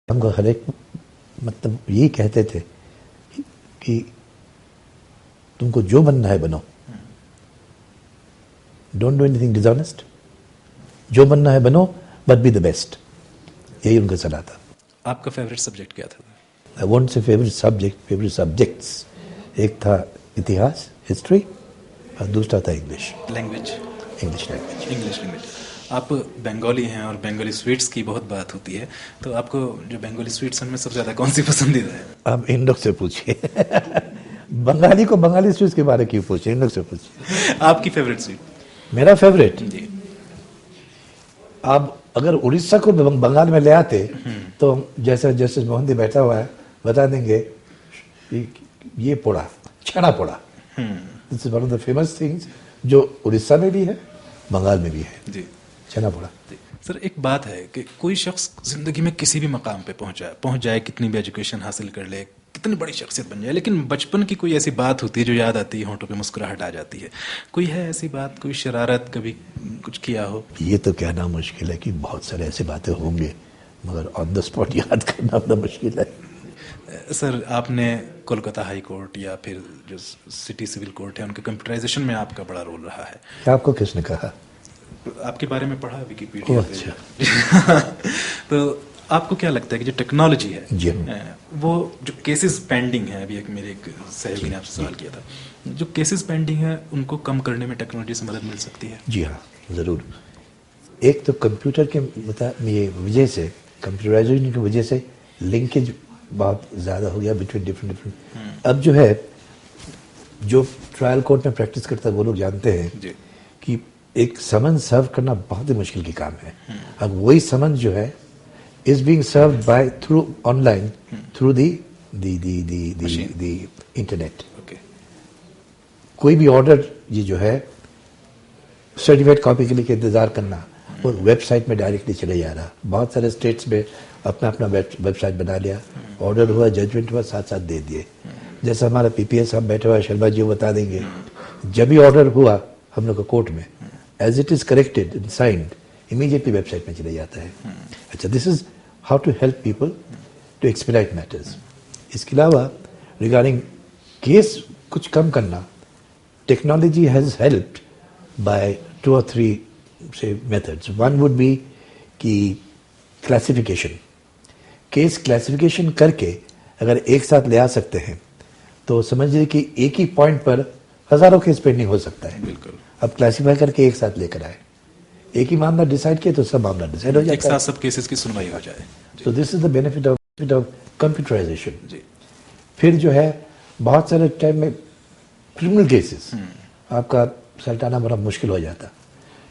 हमको हर एक मतलब यही कहते थे कि तुमको जो बनना है बनो, डोंट डू एनीथिंग डिसऑनेस्ट, जो बनना है बनो बट बी द बेस्ट, यही उनका सलाह था। आपका फेवरेट सब्जेक्ट क्या था? I won't say favourite subject, favourite subjects, एक था इतिहास हिस्ट्री और दूसरा था इंग्लिश लैंग्वेज। English language. आप बंगाली हैं और बंगाली स्वीट्स की बहुत बात होती है, तो आपको जो बंगाली स्वीट्स उनमें सबसे ज़्यादा कौन सी पसंदीदा है? आप इन लोग से पूछिए बंगाली को बंगाली स्वीट्स के बारे क्यों पूछिए, इन लोग से पूछिए। आपकी फेवरेट स्वीट? मेरा फेवरेट, जी, आप अगर उड़ीसा को बंगाल में ले आते तो जैसे जस्टिस मोहंती बैठा हुआ है बता देंगे ये poda, chhena poda, this is one of the famous things जो उड़ीसा में भी है बंगाल में भी है जी, छना पोड़ा। सर एक बात है कि कोई शख्स जिंदगी में किसी भी मकाम पे पहुंच जाए, कितनी भी एजुकेशन हासिल कर ले, कितनी बड़ी शख्सियत बन जाए, लेकिन बचपन की कोई ऐसी बात होती है जो याद आती है, होंठों पे मुस्कुराहट आ जाती है। कोई है ऐसी बात, कोई शरारत कभी कुछ किया हो? ये तो कहना मुश्किल है कि बहुत सारे ऐसी बातें होंगे, मगर ऑन द स्पॉट याद करना अपना मुश्किल है। सर आपने कोलकाता हाई कोर्ट या फिर जो सिटी सिविल कोर्ट है उनके कंप्यूटराइजेशन में आपका बड़ा रोल रहा है। आपको किसने कहा? आपके बारे में पढ़ा विकिपीडिया पे। अच्छा तो आपको क्या लगता है कि जो टेक्नोलॉजी है जी, वो जो केसेस पेंडिंग है, अभी मेरे एक सहयोगी ने आपसे सवाल किया था, जो केसेस पेंडिंग है उनको कम करने में टेक्नोलॉजी से मदद मिल सकती है? जी हाँ, ज़रूर। एक तो कंप्यूटर के ये वजह से, कंप्यूटराइजेशन की वजह से लिंकेज बहुत ज़्यादा हो गया बिटवीन डिफरेंट। अब जो है, जो ट्रायल कोर्ट में प्रैक्टिस करता है वो लोग जानते हैं जी, कि एक समन सर्व करना बहुत ही मुश्किल की काम है। अब वही समन जो है is being served by through online through the internet. Okay, कोई भी ऑर्डर ये जो है सर्टिफाइड कॉपी के लिए इंतजार करना और वेबसाइट में डायरेक्टली चले जा रहा। बहुत सारे स्टेट्स में अपना अपना वेबसाइट बना लिया, ऑर्डर हुआ, जजमेंट हुआ, साथ साथ दे दिए। जैसे हमारा पीपीएस हम बैठे हुआ शर्मा जी वो बता देंगे, जब भी ऑर्डर हुआ हम लोग को कोर्ट में, as it is corrected and signed, immediately website में चले जाता है। अच्छा, this is how to help people to expedite matters. इसके अलावा रिगार्डिंग केस कुछ कम करना, technology has helped by 2 or 3 say methods. One would be कि क्लासिफिकेशन, केस क्लासिफिकेशन करके अगर एक साथ ले आ सकते हैं तो समझिए कि एक ही पॉइंट पर हजारों केस पेंडिंग हो सकता है। बिल्कुल। अब क्लासिफाई करके एक साथ लेकर आए, एक ही मामला डिसाइड किया तो सब मामला डिसाइड हो जाता है, एक साथ सब केसेस की सुनवाई हो जाए। तो this is the benefit of computerisation. जी, फिर जो है बहुत सारे टाइम में क्रिमिनल केसेस आपका सल्टाना बड़ा मुश्किल हो जाता,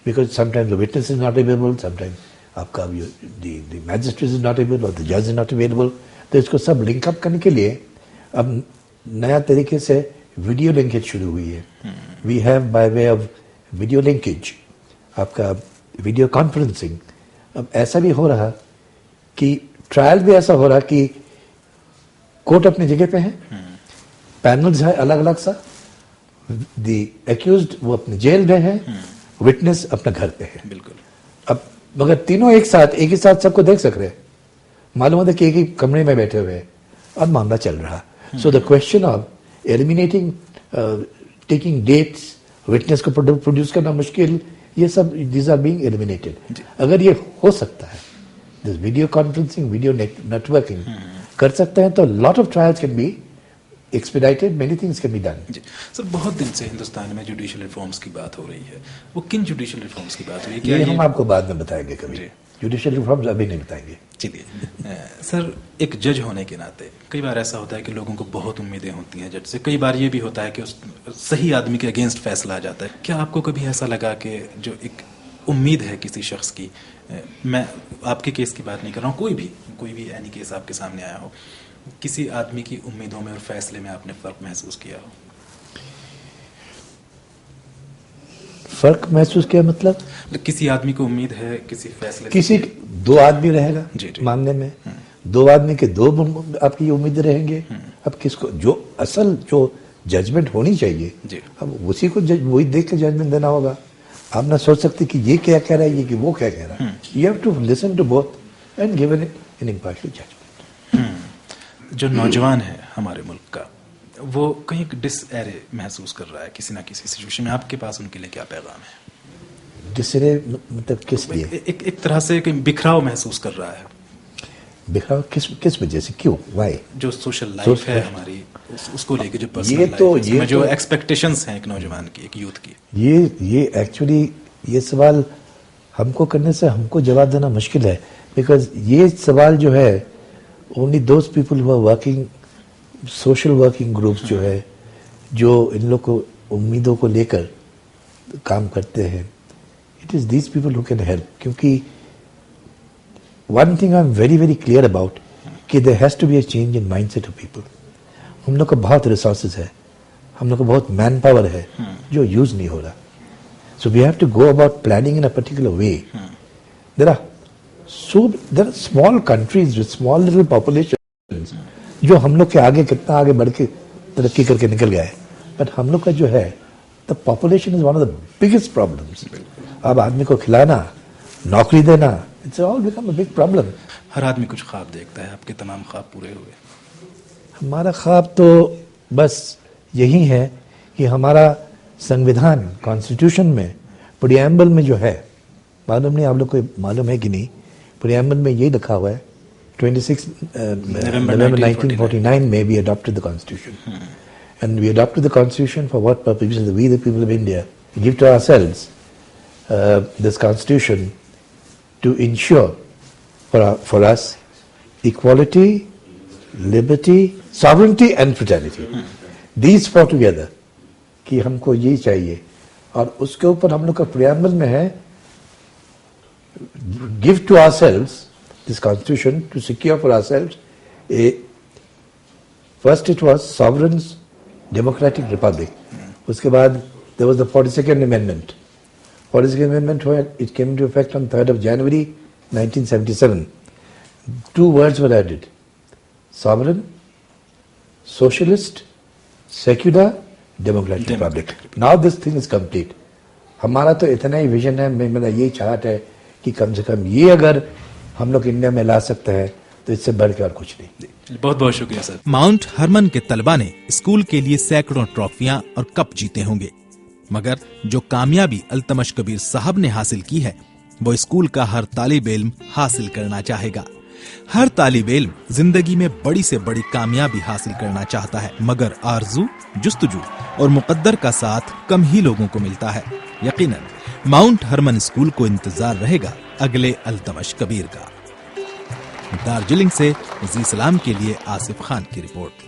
because sometimes the witness is not available, sometimes आपका the magistrate is not available और द जज इज नॉट अवेलेबल। तो इसको सब लिंक अप करने के लिए अब नया तरीके से वीडियो लिंकेज शुरू हुई है। We have by way of video linkage आपका वीडियो कॉन्फ्रेंसिंग। अब ऐसा भी हो रहा कि ट्रायल भी ऐसा हो रहा कि कोर्ट अपनी जगह पे है, पैनल्स है अलग अलग सा, दी एक्यूज्ड वो अपने जेल में है, विटनेस अपने घर पे है। बिल्कुल। अब मगर तीनों एक ही साथ सबको देख सक रहे, मालूम होता है कि एक ही कमरे में बैठे हुए हैं, अब मामला चल रहा। So the question of eliminating, taking dates, witness को प्रोड्यूस करना मुश्किल, ये सब दीज आर बीइंग एलिमिनेटेड। अगर ये हो सकता है, this video conferencing, video networking कर सकते हैं तो lot of trials can be expedited, many things can be done. जी सर, बहुत दिन से हिंदुस्तान में जुडिशियल रिफॉर्म्स की बात हो रही है, वो किन जुडिशियल रिफॉर्म्स की बात हो रही है? क्या ये हम आपको बाद में बताएंगे कभी, जुडिशियल रिफॉर्म्स अभी नहीं बताएंगे। चलिए सर, एक जज होने के नाते कई बार ऐसा होता है कि लोगों को बहुत उम्मीदें होती हैं जज से, कई बार ये भी होता है कि उस सही आदमी के अगेंस्ट फैसला आ जाता है। क्या आपको कभी ऐसा लगा कि जो एक उम्मीद है किसी शख्स की, मैं आपके केस की बात नहीं कर रहा हूँ, कोई भी एनी केस आपके सामने आया हो, किसी आदमी की उम्मीदों में और फैसले में आपने फर्क महसूस किया हो? फर्क महसूस किया मतलब किसी आदमी को उम्मीद है किसी फैसले, किसी दो आदमी रहेगा जी, जी। मामले में, दो आदमी के दो आपकी उम्मीदें रहेंगे। अब किसको जो असल जो जजमेंट होनी चाहिए जी, अब उसी को वही देख के जजमेंट देना होगा। आप ना सोच सकते कि ये क्या कह रहा है, ये कि वो क्या कह रहा है। You have to listen to both and give an impartial judgment. जो नौजवान है हमारे मुल्क का, वो कहीं डिसएरे महसूस कर रहा है किसी ना किसी सिचुएशन में, आपके पास उनके लिए क्या पैगाम है? डिसरे मतलब किस लिए? एक तरह से कहीं बिखराव महसूस कर रहा है। बिखराव किस वजह से, क्यों, वाई? जो सोशल लाइफ है हमारी, उसको लेके जो पर्सनल ये जो एक्सपेक्टेशंस हैं एक नौजवान की, एक यूथ की, ये एक्चुअली ये सवाल हमको करने से हमको जवाब देना मुश्किल है, बिकॉज ये सवाल जो है only those people who are working, social working groups जो है, जो इन लोग को उम्मीदों को लेकर काम करते हैं, it is these people who can help. क्योंकि one thing I am very very clear about कि there has to be a change in mindset of people. हम लोग को बहुत रिसोर्सेज है, हम लोग को बहुत मैन पावर है जो यूज नहीं हो रहा। So we have to go about planning in a particular way. There are small countries with small little population जो हम लोग के आगे कितना आगे बढ़ के तरक्की करके निकल गए, बट हम लोग का जो है the population is one of the biggest problems. अब आदमी को खिलाना, नौकरी देना, it's all become a big problem. हर आदमी कुछ ख्वाब देखता है, आपके तमाम ख्वाब पूरे हुए? हमारा ख्वाब तो बस यही है कि हमारा संविधान, कॉन्स्टिट्यूशन में, प्रियम्बल में जो है, मालूम नहीं आप लोग को मालूम है कि नहीं, प्रियम्बल में यही लिखा हुआ है 26 November 1949 में we adopted the constitution, and we adopted the constitution for what purpose? Because we the people of India give to ourselves this constitution to ensure for us equality, liberty, sovereignty and fraternity. These four together कि हमको यही चाहिए। और उसके ऊपर हम लोग का प्रियम्बल में है give to ourselves this constitution to secure for ourselves a, first it was sovereign democratic republic, उसके बाद there was the 42nd amendment. 42nd amendment where it came into effect on 3rd of January 1977. Two words were added: sovereign, socialist, secular, democratic republic. Now this thing is complete. हमारा तो इतना ही vision है, मेरा यही चाहत है कि कम से कम ये अगर हम लोग इंडिया में ला सकते हैं तो इससे बढ़ के और कुछ नहीं। बहुत बहुत शुक्रिया सर। माउंट हरमन के तलबा ने स्कूल के लिए सैकड़ों ट्रॉफियां और कप जीते होंगे, मगर जो कामयाबी अल्तमश कबीर साहब ने हासिल की है वो स्कूल का हर तालिब इल्म हासिल करना चाहेगा। हर तालिब इल्म जिंदगी में बड़ी से बड़ी कामयाबी हासिल करना चाहता है, मगर आरजू, जुस्तजू और मुकद्दर का साथ कम ही लोगों को मिलता है। यकीनन माउंट हरमन स्कूल को इंतजार रहेगा अगले अल्तमश कबीर का। दार्जिलिंग से जी सलाम के लिए आसिफ खान की रिपोर्ट।